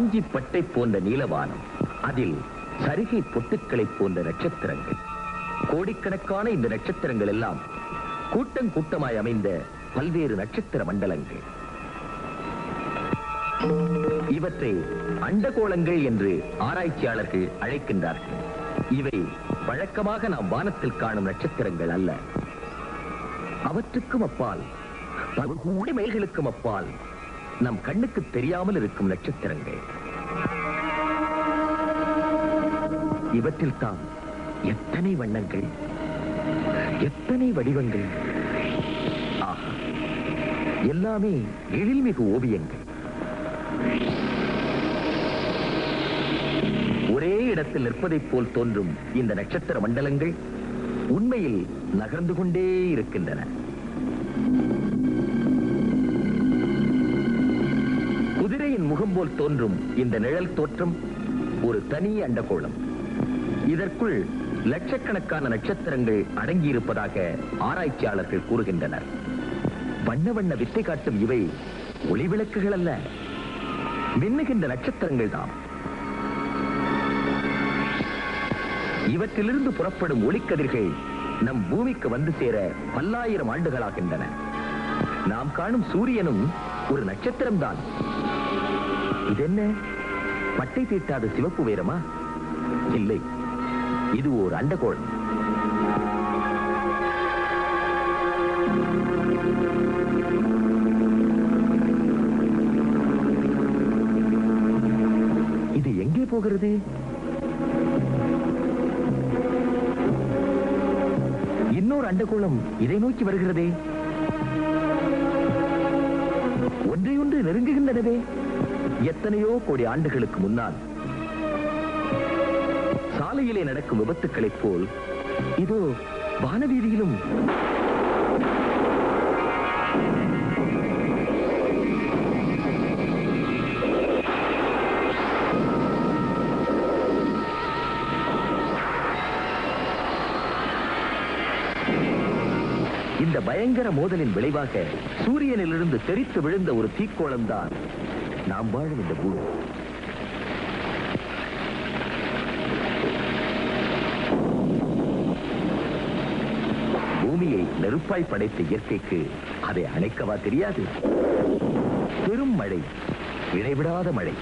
காஞ்சி பட்டை போன்ற நீலவானம், அதில் சரிகை பொட்டுக்களை போன்ற நட்சத்திரங்கள். கோடிக்கணக்கான இந்த நட்சத்திரங்கள் எல்லாம் கூட்டம் கூட்டமாய் அமைந்த பல்வேறு நட்சத்திர மண்டலங்கள். இவற்றை அண்டகோளங்கள் என்று ஆராய்ச்சியாளர்கள் அழைக்கின்றார்கள். இவை வழக்கமாக நாம் வானத்தில் காணும் நட்சத்திரங்கள் அல்ல. அவற்றுக்கும் அப்பால், பல கோடி மைல்களுக்கும் அப்பால் நம் கண்ணுக்கு தெரியாமல் இருக்கும் நட்சத்திரங்கள். இவற்றில் தான் எத்தனை வண்ணங்கள், எத்தனை வடிவங்கள்! ஆஹா, எல்லாமே எழில்மிகு ஓவியங்கள். ஒரே இடத்தில் நிற்பதைப் போல் தோன்றும் இந்த நட்சத்திர மண்டலங்கள் உண்மையில் நகர்ந்து கொண்டே இருக்கின்றன. குதிரையின் முகம் போல் தோன்றும் இந்த நிழல் தோற்றம் ஒரு தனி அண்டகோளம். இதற்குள் லட்சக்கணக்கான நட்சத்திரங்கள் அடங்கியிருப்பதாக ஆராய்ச்சியாளர்கள் கூறுகின்றனர். வண்ண வண்ண வித்தை காட்டும் இவை ஒளிவிளக்குகள் அல்ல, மின்னுகின்ற நட்சத்திரங்கள் தான். இவற்றிலிருந்து புறப்படும் ஒளிக்கதிர்கள் நம் பூமிக்கு வந்து சேர பல்லாயிரம் ஆண்டுகளாகின்றன. நாம் காணும் சூரியனும் ஒரு நட்சத்திரம் தான். இதென்ன பட்டை தீட்டாத சிவப்பு வைரமா? இல்லை, இது ஒரு அண்டகோளம். இது எங்கே போகிறது? இன்னொரு அண்டகோளம் இதை நோக்கி வருகிறதே. ஒன்றையொன்று நெருங்குகின்றனவே. எத்தனையோ கோடி ஆண்டுகளுக்கு முன்னால் சாலையிலே நடக்கும் விபத்துக்களைப் போல் இதோ வானவீதியிலும் இந்த பயங்கர மோதலின் விளைவாக சூரியனிலிருந்து தெரித்து விழுந்த ஒரு தீக்கோளம் தான் நாம் வாழும் இந்த பூமி. பூமியை நெருப்பாய் படைத்த இயற்கைக்கு அதை அணைக்கவா தெரியாது? பெரும் மழை, இடைவிடாத மழை.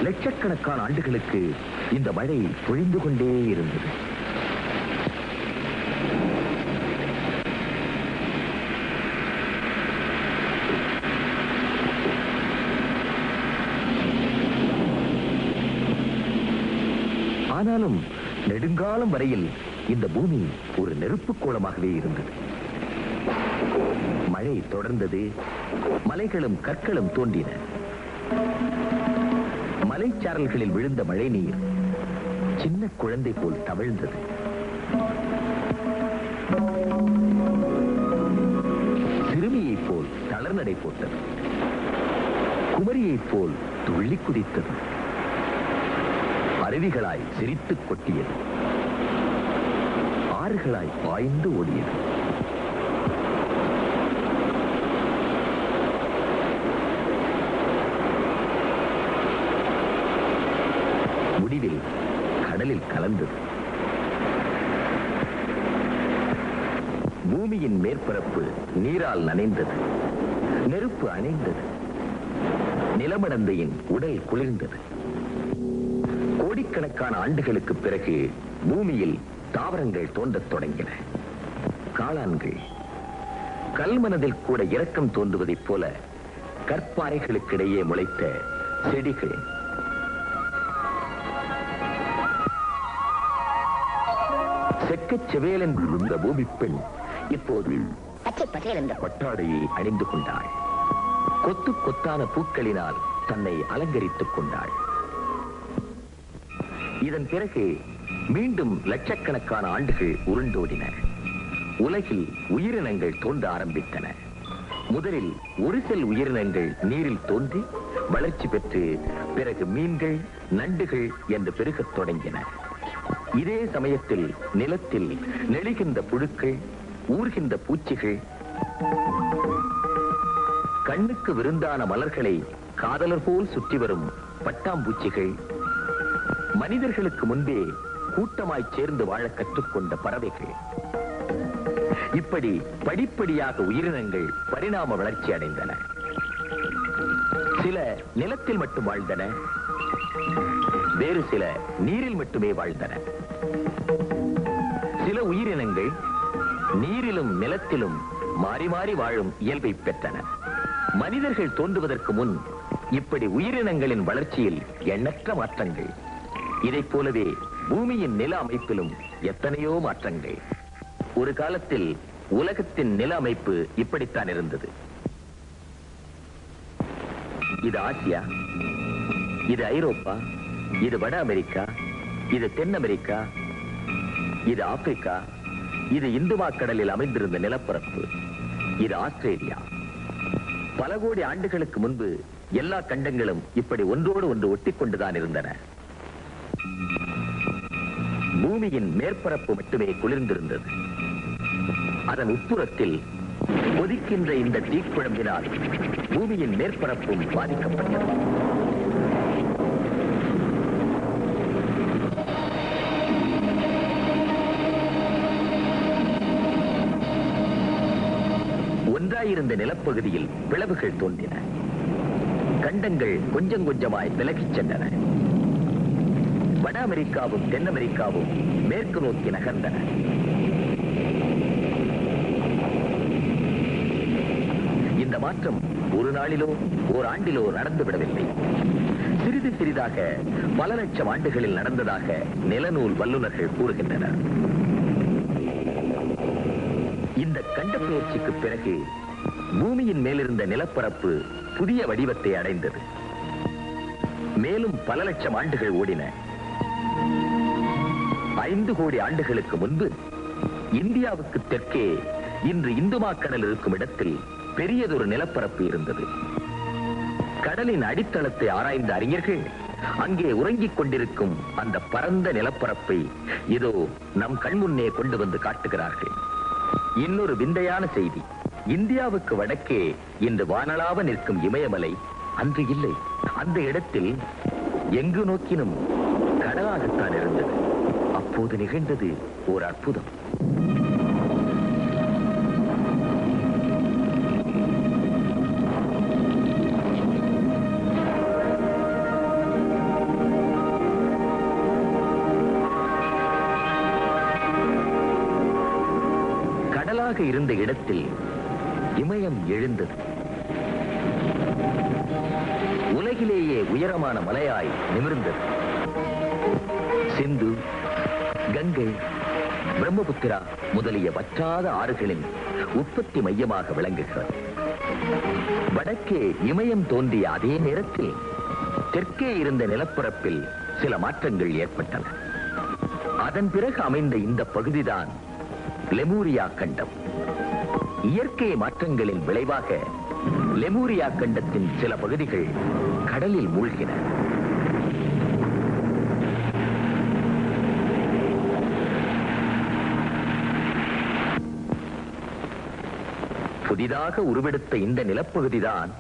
லட்சக்கணக்கான ஆண்டுகளுக்கு இந்த மழை பொழிந்து கொண்டே இருந்தது. ஆனாலும் நெடுங்காலம் வரையில் இந்த பூமி ஒரு நெருப்பு கோளமாகவே இருந்தது. மழை தொடர்ந்தது. மலைகளும் கற்களும் தோன்றின. மலைச்சாரல்களில் விழுந்த மழை நீர் சின்ன குழந்தை போல் தவழ்ந்தது. சிறுமியைப் போல் தளர்நடை போட்டது. குமரியைப் போல் துள்ளி குதித்தது. அருவிகளாய் சிரித்துக் கொட்டியது. ஆறுகளாய் பாய்ந்து ஓடியது. முடிவில் கடலில் கலந்தது. பூமியின் மேற்பரப்பு நீரால் நனைந்தது. நெருப்பு அணைந்தது. நிலமடந்தையின் உடல் குளிர்ந்தது. கோடிக்கணக்கான ஆண்டுகளுக்கு பிறகு பூமியில் தாவரங்கள் தோன்றத் தொடங்கின. காளான்கள். கல்மனதில் கூட இரக்கம் தோன்றுவதைப் போல கற்பாறைகளுக்கிடையே முளைத்த செடிகள். செக்கச் செவேலன் இருந்த பூமி பெண் இப்போது பட்டாடையை அணிந்து கொண்டாள். கொத்து கொத்தான பூக்களினால் தன்னை அலங்கரித்துக் கொண்டாள். இதன் பிறகு மீண்டும் லட்சக்கணக்கான ஆண்டுகள் உருண்டோடின. உலகில் உயிரினங்கள் தோன்ற ஆரம்பித்தன. முதலில் ஒரு செல் உயிரினங்கள் நீரில் தோன்றி வளர்ச்சி பெற்று பிறகு மீன்கள், நண்டுகள் என்று பெருகத் தொடங்கின. இதே சமயத்தில் நிலத்தில் நெளிகின்ற புழுக்கள், ஊர்கின்ற பூச்சிகள், கண்ணுக்கு விருந்தான மலர்களை காதலர் போல் சுற்றி வரும் பட்டாம்பூச்சிகள், மனிதர்களுக்கு முன்பே கூட்டமாய் சேர்ந்து வாழ கற்றுக்கொண்ட பறவைகள், இப்படி படிப்படியாக உயிரினங்கள் பரிணாம வளர்ச்சி அடைந்தன. சில நிலத்தில் மட்டும் வாழ்ந்தன, வேறு சில நீரில் மட்டுமே வாழ்ந்தன. சில உயிரினங்கள் நீரிலும் நிலத்திலும் மாறி மாறி வாழும் இயல்பை பெற்றன. மனிதர்கள் தோன்றுவதற்கு முன் இப்படி உயிரினங்களின் வளர்ச்சியில் எண்ணற்ற மாற்றங்கள். இதைப் போலவே பூமியின் நில அமைப்பிலும் எத்தனையோ மாற்றங்கள். ஒரு காலத்தில் உலகத்தின் நில அமைப்பு இப்படித்தான் இருந்தது. இது ஆசியா, இது ஐரோப்பா, இது வட அமெரிக்கா, இது தென் அமெரிக்கா, இது ஆப்பிரிக்கா, இது இந்துமாக்கடலில் அமைந்திருந்த நிலப்பரப்பு, இது ஆஸ்திரேலியா. பல கோடி ஆண்டுகளுக்கு முன்பு எல்லா கண்டங்களும் இப்படி ஒன்றோடு ஒன்று ஒட்டிக்கொண்டுதான் இருந்தன. பூமியின் மேற்பரப்பு மட்டுமே குளிர்ந்திருந்தது. அதன் உட்புறத்தில் கொதிக்கின்ற இந்த தீக்குழம்பினால் பூமியின் மேற்பரப்பும் பாதிக்கப்பட்டது. ஒன்றாயிருந்த நிலப்பகுதியில் பிளவுகள் தோன்றின. கண்டங்கள் கொஞ்சம் கொஞ்சமாய் விலகிச் சென்றன. வட அமெரிக்காவும் தென் அமெரிக்காவும் மேற்கு நோக்கி நகர்ந்தன. இந்த மாற்றம் ஒரு நாளிலோ ஓராண்டிலோ நடந்துவிடவில்லை. சிறிது சிறிதாக பல லட்சம் ஆண்டுகளில் நடந்ததாக நிலநூல் வல்லுநர்கள் கூறுகின்றனர். இந்த கண்டப்பெயர்ச்சிக்கு பிறகு பூமியின் மேலிருந்த நிலப்பரப்பு புதிய வடிவத்தை அடைந்தது. மேலும் பல லட்சம் ஆண்டுகள் ஓடின. 5 கோடி ஆண்டுகளுக்கு முன்பு இந்தியாவுக்கு தெற்கே இன்று இந்துமாக்கடல் இருக்கும் இடத்தில் பெரியதொரு நிலப்பரப்பு இருந்தது. கடலின் அடித்தளத்தை ஆராய்ந்த அறிஞர்கள் அங்கே உறங்கிக் கொண்டிருக்கும் அந்த பரந்த நிலப்பரப்பை இதோ நம் கண்முன்னே கொண்டு வந்து காட்டுகிறார்கள். இன்னொரு விந்தையான செய்தி, இந்தியாவுக்கு வடக்கே இன்று வானளாவ நிற்கும் இமயமலை அன்று இல்லை. அந்த இடத்தில் எங்கு நோக்கினும் கடலாகத்தான் இருந்தது. அப்போது நிகழ்ந்தது ஒரு அற்புதம். கடலாக இருந்த இடத்தில் இமயம் எழுந்தது. உலகிலேயே உயரமான மலையாய் நிமிர்ந்தது. சிந்து, கங்கை, பிரம்மபுத்திரா முதலிய வற்றாத ஆறுகளின் உற்பத்தி மையமாக விளங்குகிறது. வடக்கே இமயம் தோன்றிய அதே நேரத்தில் தெற்கே இருந்த நிலப்பரப்பில் சில மாற்றங்கள் ஏற்பட்டன. அதன் பிறகு அமைந்த இந்த பகுதிதான் லெமூரியா கண்டம். இயற்கை மாற்றங்களின் விளைவாக லெமூரியா கண்டத்தின் சில பகுதிகள் கடலில் மூழ்கின. புதிதாக உருவெடுத்த இந்த நிலப்பகுதிதான்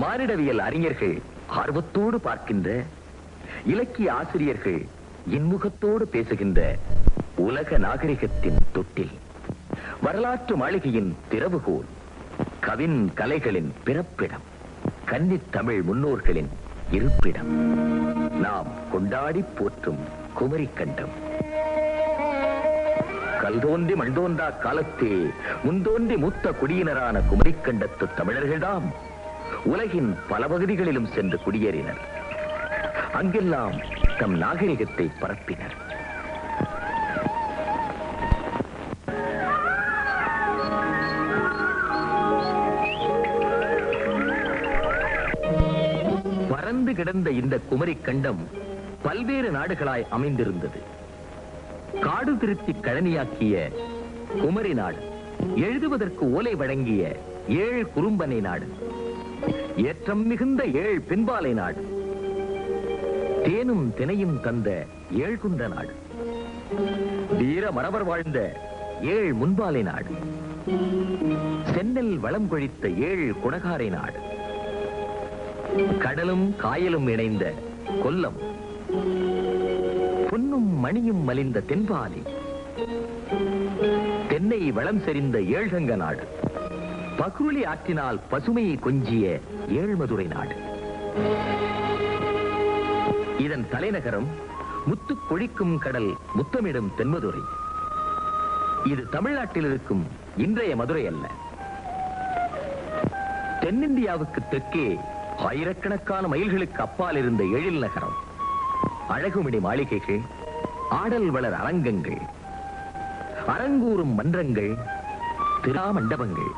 மானிடவியல் அறிஞர்கள் ஆர்வத்தோடு பார்க்கின்ற, இலக்கிய ஆசிரியர்கள் இன்முகத்தோடு பேசுகின்ற உலக நாகரிகத்தின் தொட்டில், வரலாற்று மாளிகையின் திறவுகோல், கவின் கலைகளின் பிறப்பிடம், கன்னித் தமிழ் முன்னோர்களின் இருப்பிடம், நாம் கொண்டாடி போற்றும் குமரி கண்டம். கல் தோன்றி மண் தோன்றா காலத்தே முன்தோன்றி மூத்த குடியினரான குமரிக்கண்டத்து தமிழர்கள்தாம் உலகின் பல பகுதிகளிலும் சென்று குடியேறினர். அங்கெல்லாம் தம் நாகரிகத்தை பரப்பினர். பறந்து கிடந்த இந்த குமரி கண்டம் பல்வேறு நாடுகளாய் அமைந்திருந்தது. காடு திருத்தி கழனியாக்கிய குமரி நாடு, எழுதுவதற்கு ஓலை வழங்கிய 7 குறும்பனை நாடு, ஏற்றம் மிகுந்த 7 பின்பாலை நாடு, தேனும் தினையும் தந்த 7 குன்ற நாடு, வீர மறவர் வாழ்ந்த 7 முன்பாலை நாடு, சென்னல் வளம் கொழித்த 7 குணகாரை நாடு, கடலும் காயலும் இணைந்த கொல்லம், பொன்னும் மணியும் மலிந்த தென்பாலி, தென்னை வளம் செறிந்த ஏழ்கங்க நாடு, பகுருளி ஆற்றினால் பசுமையை கொஞ்சிய ஏழ்மதுரை நாடு. இதன் தலைநகரம் முத்து கொழிக்கும் கடல் முத்தமிடும் தென்மதுரை. இது தமிழ்நாட்டில் இருக்கும் இன்றைய மதுரை அல்ல. தென்னிந்தியாவுக்கு தெற்கே ஆயிரக்கணக்கான மைல்களுக்கு அப்பால் இருந்த எழில் நகரம். அழகுமணி மாளிகைகள், ஆடல் வளர் அரங்கங்கள், அரங்கூறும் மன்றங்கள், திரா மண்டபங்கள்,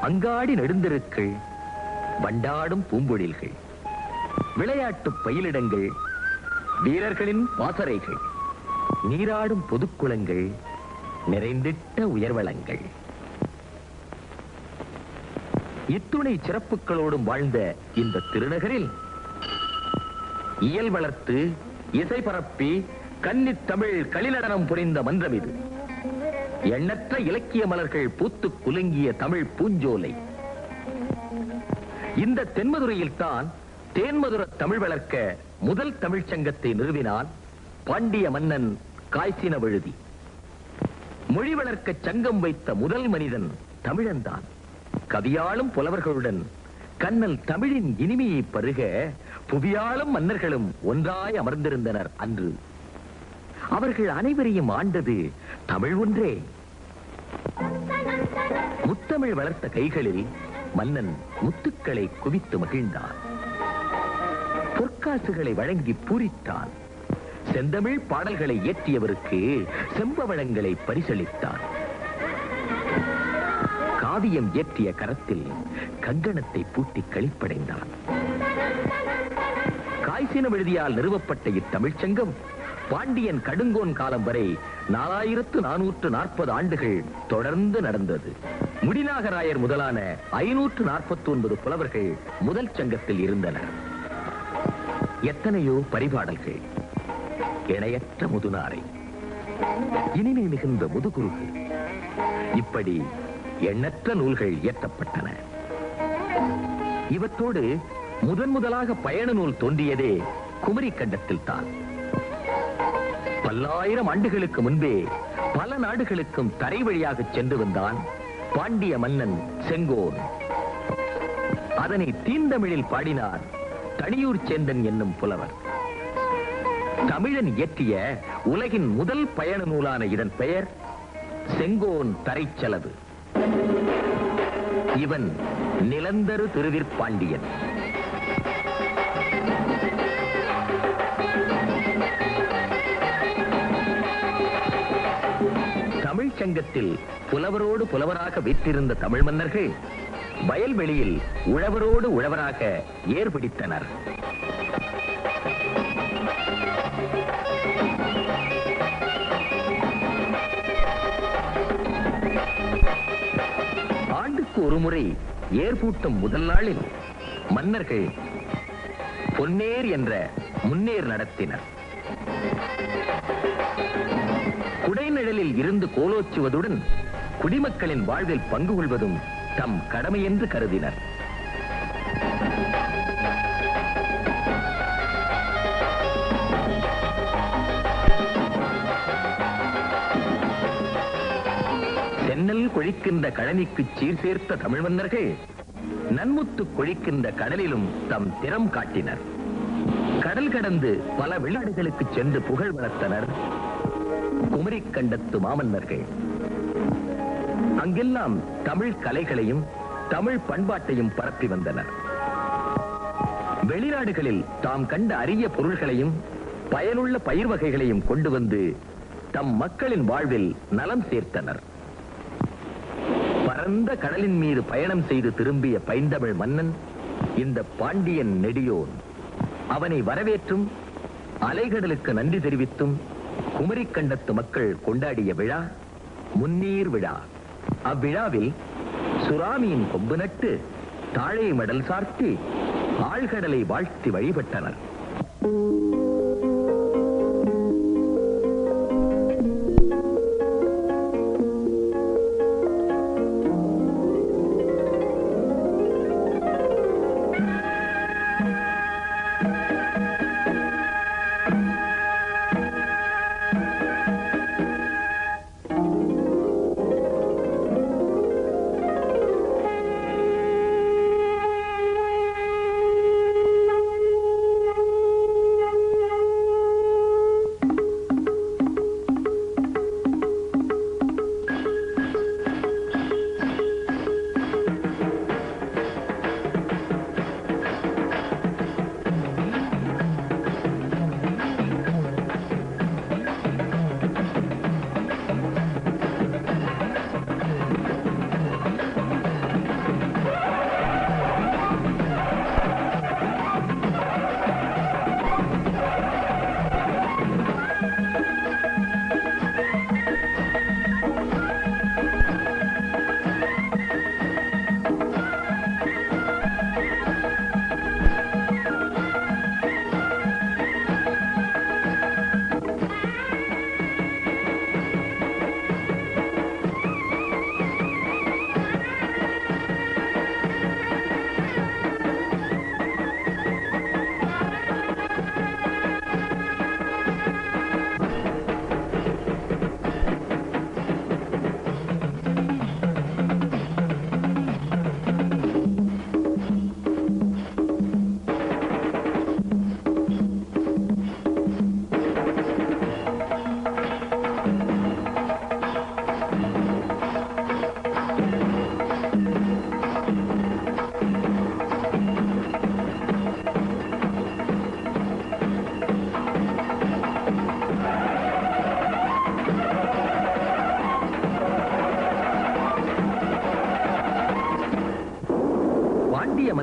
அங்காடி நெடுந்தெருக்கள், வண்டாடும் பூம்பொழில்கள், விளையாட்டு பயிலிடங்கள், வீரர்களின் பாசறைகள், நீராடும் பொதுக்குளங்கள், நிறைந்திட்ட உயர்வளங்கள். இத்துணை சிறப்புகளோடும் வாழ்ந்த இந்த திருநகரில் இயல் வளர்த்து இசை பரப்பி கன்னித் தமிழ் களிநடனம் புரிந்த மன்றம் இது. எண்ணற்ற இலக்கிய மலர்கள் பூத்து குலுங்கிய தமிழ் பூஞ்சோலை. இந்த தென்மதுரையில் தான் தேன்மதுர தமிழ் வளர்க்க முதல் தமிழ்ச் சங்கத்தை நிறுவினான் பாண்டிய மன்னன் காய்ச்சினவழுதி. மொழி வளர்க்க சங்கம் வைத்த முதல் மனிதன் தமிழன்தான். கவியாளும் புலவர்களுடன் கண்ணல் தமிழின் இனிமையை பருக புவியாளும் மன்னர்களும் ஒன்றாய் அமர்ந்திருந்தனர் அன்று. அவர்கள் அனைவரையும் ஆண்டது தமிழ் ஒன்றே. முத்தமிழ் வளர்த்த கைகளில் மன்னன் முத்துக்களை குவித்து மகிழ்ந்தான். பொற்காசுகளை வழங்கி பூரித்தான். செந்தமிழ் பாடல்களை இயற்றியவருக்கு செம்பவளங்களை பரிசளித்தான். காவியம் இயற்றிய கரத்தில் கங்கணத்தை பூட்டி களிப்படைந்தான். காய்ச்சினவழுதியால் நிறுவப்பட்ட இத்தமிழ்ச் சங்கம் பாண்டியன் கடுங்கோன் காலம் வரை 4440 ஆண்டுகள் தொடர்ந்து நடந்தது. முடிநாகராயர் முதலான 549 புலவர்கள் முதல் சங்கத்தில் இருந்தனர். எத்தனையோ பரிபாடல்கள், இணையற்ற முதுநாரை, இனிமை மிகுந்த முதுகுருகள், இப்படி எண்ணற்ற நூல்கள் இயற்றப்பட்டன. இவற்றோடு முதலாக பயண நூல் தோன்றியதே குமரி கண்டத்தில் தான். பல்லாயிரம் ஆண்டுகளுக்கு முன்பே பல நாடுகளுக்கும் தரை வழியாக சென்று வந்தான் பாண்டிய மன்னன் செங்கோன். அதனை தீந்தமிழில் பாடினார் தனியூர் சேந்தன் என்னும் புலவர். தமிழன் இயற்றிய உலகின் முதல் பயண நூலான இதன் பெயர் செங்கோன் தரைச்செலவு. இவன் நிலந்தரு திருவிற்பாண்டியன். தமிழ்ச் சங்கத்தில் புலவரோடு புலவராக வீற்றிருந்த தமிழ் மன்னர்கள் வயல்வெளியில் உழவரோடு உழவராக ஏர்பிடித்தனர். ஆண்டுக்கு ஒருமுறை ஏர்பூட்டும் முதல் நாளில் மன்னர்கள் பொன்னேர் என்ற முன்னேர் நடத்தினர். குடைநிழலில் இருந்து கோலோச்சுவதுடன் குடிமக்களின் வாழ்வில் பங்கு கொள்வதும் தம் கடமை என்று கருதினர். சென்னல் கொழிக்கின்ற கழனிக்கு சீர் சேர்த்த தமிழ் மன்னர்கள் நன்முத்து கொழிக்கின்ற கடலிலும் தம் திறம் காட்டினர். கடல் கடந்து பல வெளிநாடுகளுக்கு சென்று புகழ் வளர்த்தனர் குமரி கண்டத்து மாமன்னர்கள். அங்கெல்லாம் தமிழ் கலைகளையும் தமிழ் பண்பாட்டையும் பரப்பி வந்தனர். வெளிநாடுகளில் தாம் கண்ட அரிய பொருள்களையும் பயனுள்ள பயிர் வகைகளையும் கொண்டு வந்து தம் மக்களின் வாழ்வில் நலம் சேர்த்தனர். பரந்த கடலின் மீது பயணம் செய்து திரும்பிய பைந்தமிழ் மன்னன் இந்த பாண்டியன் நெடியோன். அவனை வரவேற்றும் அலைகடலுக்கு நன்றி தெரிவித்தும் குமரி கண்டத்து மக்கள் கொண்டாடிய விழா முன்னீர் விழா. அவ்விழாவில் சுறாமியின் கொம்பு நட்டு தாழை மடல் சார்த்தி ஆழ்கடலை வாழ்த்தி வழிபட்டனர்.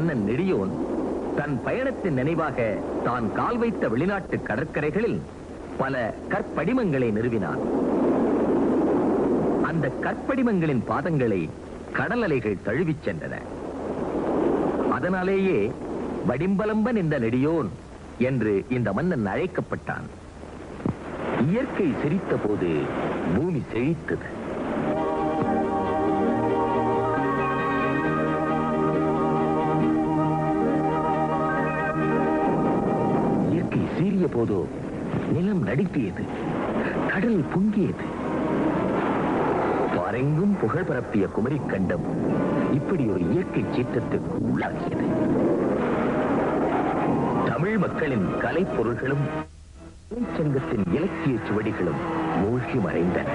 மன்னன் நெடியோன் தன் பயணத்தின் நினைவாக தான் கால் வைத்த வெளிநாட்டு கடற்கரைகளில் பல கற்படிமங்களை நிறுவினான். அந்த கற்படிமங்களின் பாதங்களை கடல் அலைகள் தழுவிச் சென்றன. அதனாலேயே வடிம்பலம்பன் இந்த நெடியோன் என்று இந்த மன்னன் அழைக்கப்பட்டான். இயற்கை சிரித்த போது பூமி செழித்தது. இயற்கை சீறிய போதோ நிலம் நடுங்கியது, கடல் பொங்கியது. பாரெங்கும் புகழ் பரப்பிய குமரிக் கண்டம் இப்படி ஒரு இயற்கை சீற்றத்துக்கு உள்ளாகியது. தமிழ் மக்களின் கலைப் பொருள்களும் சங்கத்தின் இலக்கிய சுவடிகளும் மூழ்கி மறைந்தன.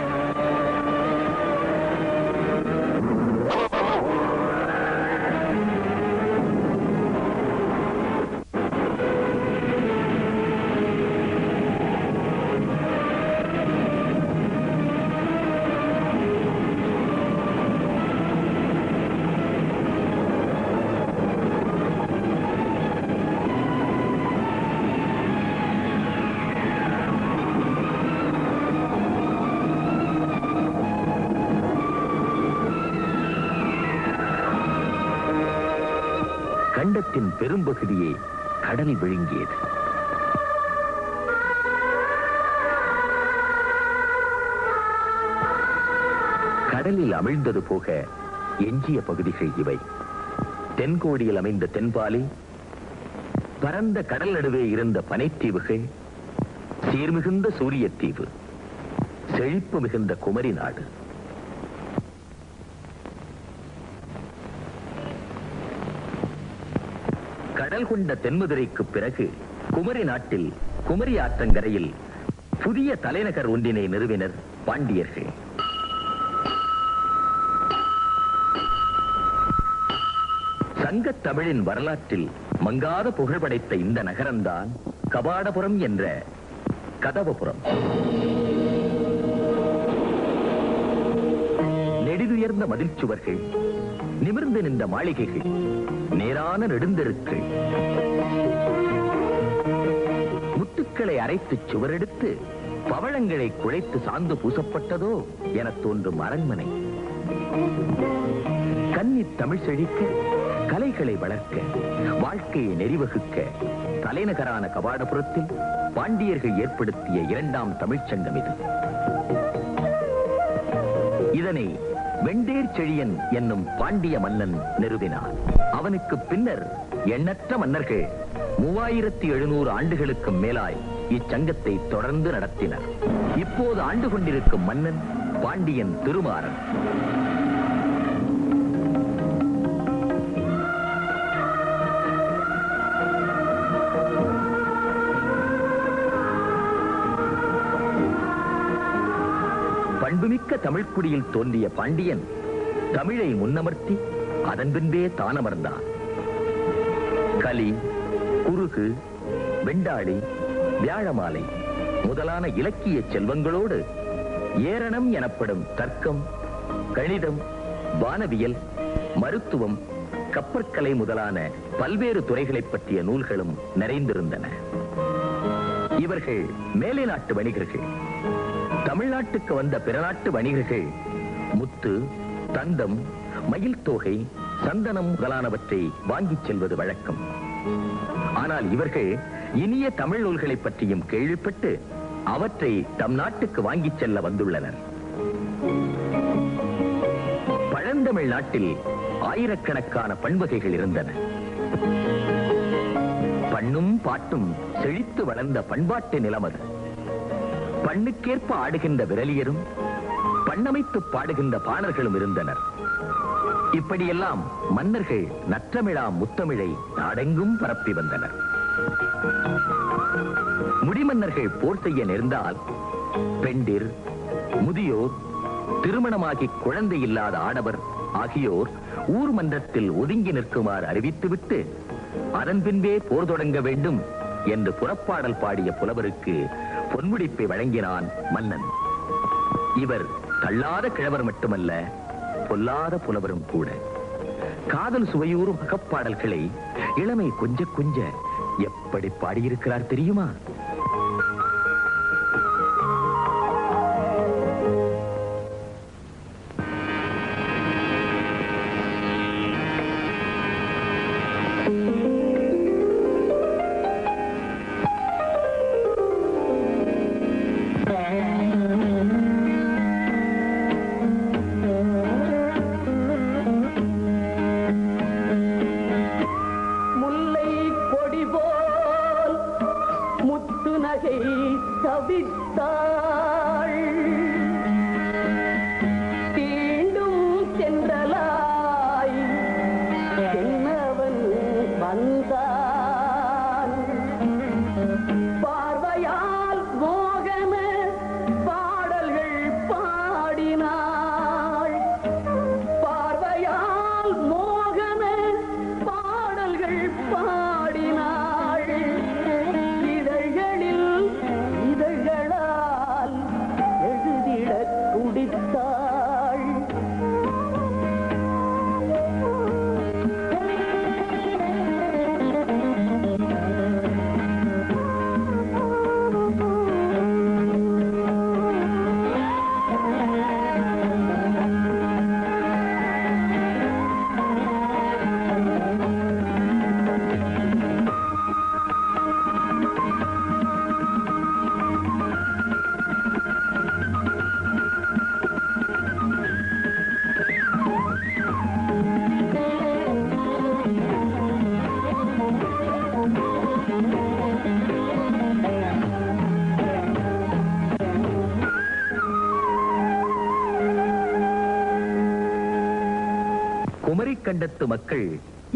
கண்டத்தின் பெரும்பகுதியை கடல் விழுங்கியது. கடலில் அமிழ்ந்தது போக எஞ்சிய பகுதிகள் இவை. தென்கோடியில் அமைந்த தென்பாலி, பரந்த கடல் நடுவே இருந்த பனைத்தீவுகள், சீர்மிகுந்த சூரியத்தீவு, செழிப்பு மிகுந்த குமரி நாடு. கடல் கொண்ட தென்மதுரைக்கு பிறகு குமரி நாட்டில் குமரி ஆற்றங்கரையில் புதிய தலைநகர் ஒன்றினை நிறுவினர் பாண்டியர்கள். சங்கத் தமிழின் வரலாற்றில் மங்காத புகழ் படைத்த இந்த நகரம்தான் கபாடபுரம் என்ற கதவபுரம். நெடிதுயர்ந்த மதில் சுவர்கள், நிமிர்ந்து நின்ற மாளிகைகள், நேரான நெடுந்தெருக்கள், முத்துக்களை அரைத்து சுவரெடுத்து பவளங்களை குழைத்து சாந்து பூசப்பட்டதோ என தோன்றும் அரண்மனை. கன்னி தமிழ் செழிக்க, கலைகளை வளர்க்க, வாழ்க்கையை நெறிவகுக்க தலைநகரான கபாடபுரத்தில் பாண்டியர்கள் ஏற்படுத்திய இரண்டாம் தமிழ்ச்சங்கம் இது. இதனை வெண்டேர் செழியன் என்னும் பாண்டிய மன்னன் நிறுவினான். அவனுக்கு பின்னர் எண்ணற்ற மன்னர்கள் 3700 ஆண்டுகளுக்கு மேலாய் இச்சங்கத்தை தொடர்ந்து நடத்தினர். இப்போது ஆண்டு கொண்டிருக்கும் மன்னன் பாண்டியன் திருமாறன். பண்புமிக்க தமிழ்க்குடியில் தோன்றிய பாண்டியன் தமிழை முன்னமர்த்தி அதன் பின்பே தானமர்ந்தான். கலி, குறுகு, வெண்டாளி, வியாழமாலை முதலான இலக்கிய செல்வங்களோடு ஏரணம் எனப்படும் தர்க்கம், கணிதம், வானவியல், மருத்துவம், கப்பற்கலை முதலான பல்வேறு துறைகளைப் பற்றிய நூல்களும் நிறைந்திருந்தன. இவர்கள் மேலை நாட்டு வணிகர்கள். தமிழ்நாட்டுக்கு வந்த பிற நாட்டு வணிகர்கள் முத்து, தந்தம், மயில் தோகை, சந்தனம் முதலானவற்றை வாங்கிச் செல்வது வழக்கம். ஆனால் இவர்கள் இனிய தமிழ் நூல்களை பற்றியும் கேள்விப்பட்டு அவற்றை தம் நாட்டுக்கு வாங்கிச் செல்ல வந்துள்ளனர். பழந்தமிழ் நாட்டில் ஆயிரக்கணக்கான பண்வகைகள் இருந்தன. பண்ணும் பாட்டும் செழித்து வளர்ந்த பண்பாட்டு நிலம் அது. பண்ணுக்கேற்ப ஆடுகின்ற விரலியரும் பண்ணமைத்து பாடுகின்ற பாணர்களும் இருந்தனர். இப்படியெல்லாம் மன்னர்கள் நற்றமிழா முத்தமிழை நாடெங்கும் பரப்பி வந்தனர். முடிமன்னர்கள் போர் செய்ய நேர்ந்தால் பெண்டிர், முதியோர், திருமணமாகி குழந்தை இல்லாத ஆடவர் ஆகியோர் ஊர் மன்றத்தில் ஒதுங்கி நிற்குமாறு அறிவித்துவிட்டு அதன் பின்பே போர் தொடங்க வேண்டும் என்று புறப்பாடல் பாடிய புலவருக்கு பொன்முடிப்பை வழங்கினான் மன்னன். இவர் தள்ளாத கிழவர் மட்டுமல்ல, பொல்லாத புலவரும் கூட. காதல் சுவையூறும் அகப்பாடல்களை இளமை கொஞ்ச கொஞ்ச எப்படி பாடியிருக்கிறார் தெரியுமா? குமரிக்கண்டத்து மக்கள்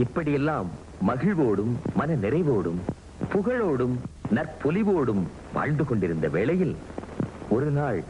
இப்படியெல்லாம் மகிழ்வோடும் மன நிறைவோடும் புகழோடும் நற்பொலிவோடும் வாழ்ந்து கொண்டிருந்த வேளையில் ஒரு நாள்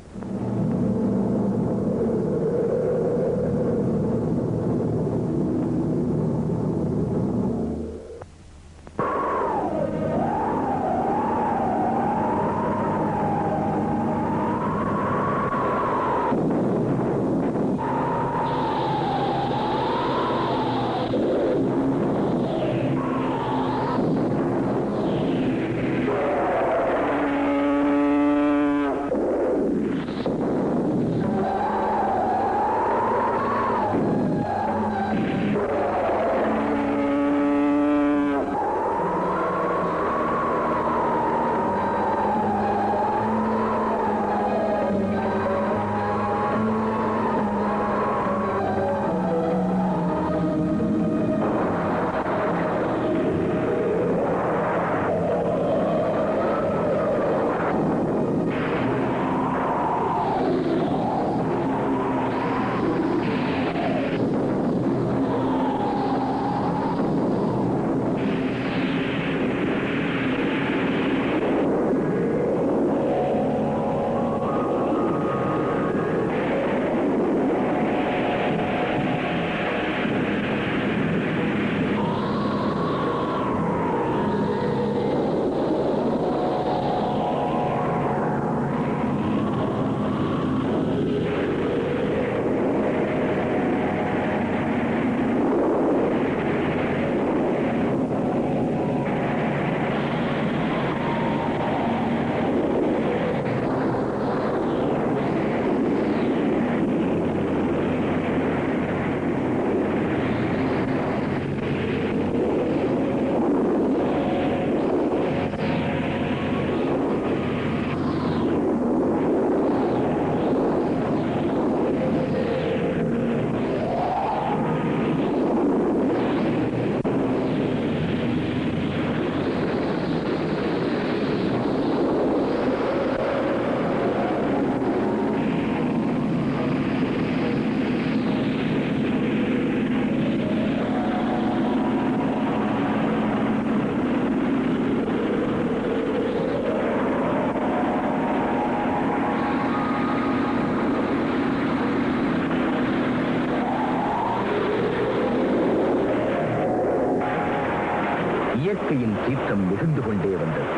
இயற்கையின் சீற்றம் மிகுந்து கொண்டே வந்தது.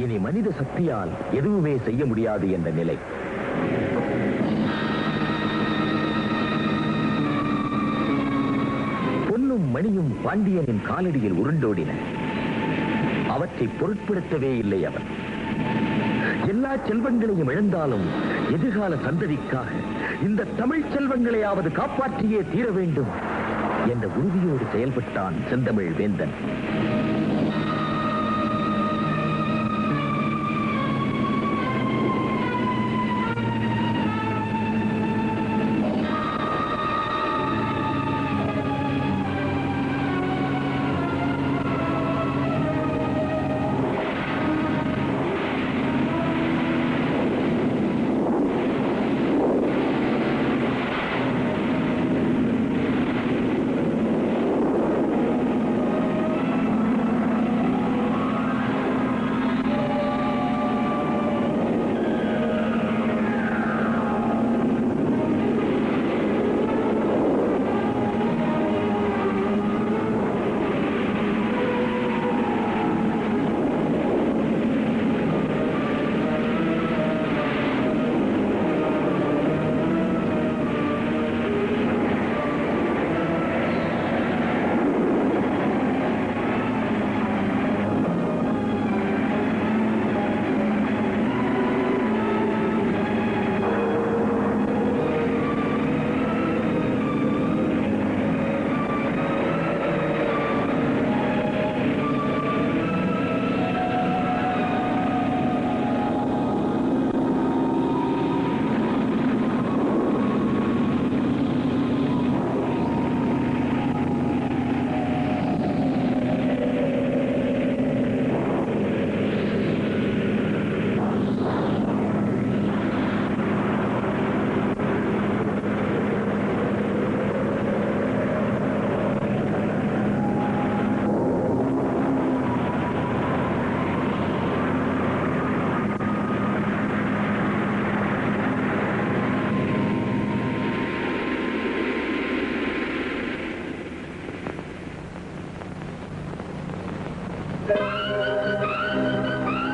இனி மனித சக்தியால் எதுவுமே செய்ய முடியாது என்ற நிலை. மணியும் பாண்டியனின் காலடியில் உருண்டோடின. அவற்றை பொருட்படுத்தவே இல்லை அவன். எல்லா செல்வங்களையும் இழந்தாலும் எதிர்கால சந்ததிக்காக இந்த தமிழ் செல்வங்களையாவது காப்பாற்றியே தீர வேண்டும் என்ற உறுதியோடு செயல்பட்டான் செந்தமிழ் வேந்தன்.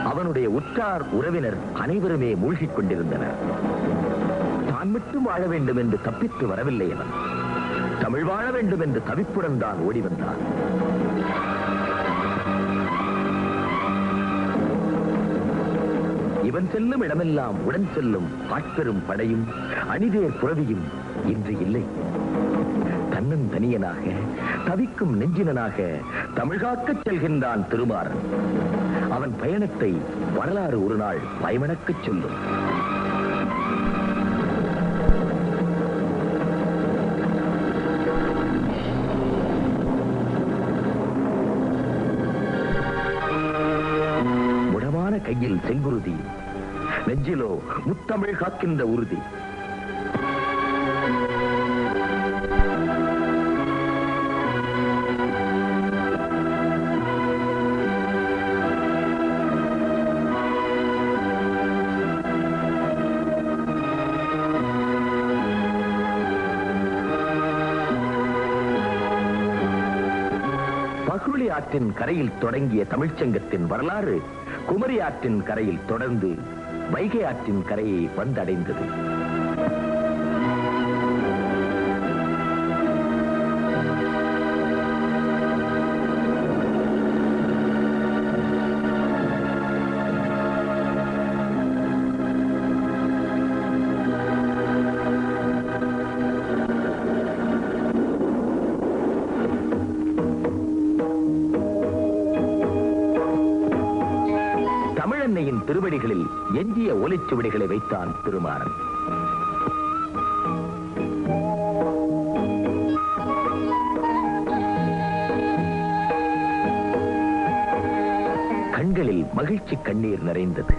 அவனுடைய உற்றார் உறவினர் அனைவருமே மூழ்கிக் கொண்டிருந்தனர். தான் மட்டும் வாழ வேண்டும் என்று தப்பித்து வரவில்லை அவன். தமிழ் வாழ வேண்டும் என்று தவிப்புடன் தான் ஓடி வந்தான். இவன் செல்லும் இடமெல்லாம் உடன் செல்லும் ஆட்பெரும் படையும் அணிதேர் புரவியும் இன்று இல்லை. தன்னன் தனியனாக தவிக்கும் நெஞ்சினனாக தமிழ்காக்கச் செல்கின்றான் திருமாறன். அவன் பயணத்தை வரலாறு ஒரு நாள் பயமணக்கச் சொல்லும். முடமான கையில் செங்குருதி, நெஞ்சிலோ முத்தமிழ் காக்கின்ற உறுதி. பகுளி ஆற்றின் கரையில் தொடங்கிய தமிழ்ச்சங்கத்தின் வரலாறு குமரி ஆற்றின் கரையில் தொடர்ந்து வைகை ஆற்றின் கரையை வந்தடைந்தது. தமிழன்னையின் திருவடிகளில் எஞ்சிய ஒலிச்சுவடிகளை வைத்தான் திருமாறன். கண்களில் மகிழ்ச்சி கண்ணீர் நிறைந்தது.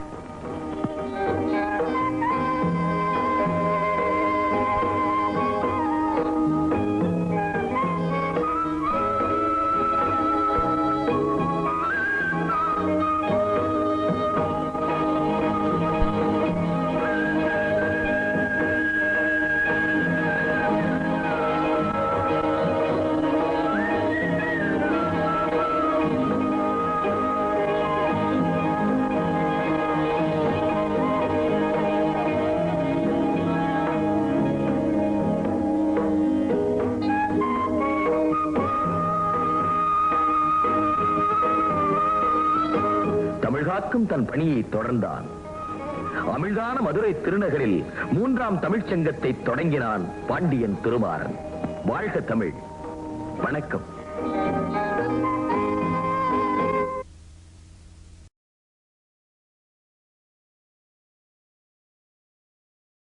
காக்கும் தன் பணியை தொடர்ந்தான். அமிழ்தான மதுரை திருநகரில் 3ஆம் தமிழ்ச்சங்கத்தை தொடங்கினான் பாண்டியன் திருமாறன். வாழ்க தமிழ்! வணக்கம்.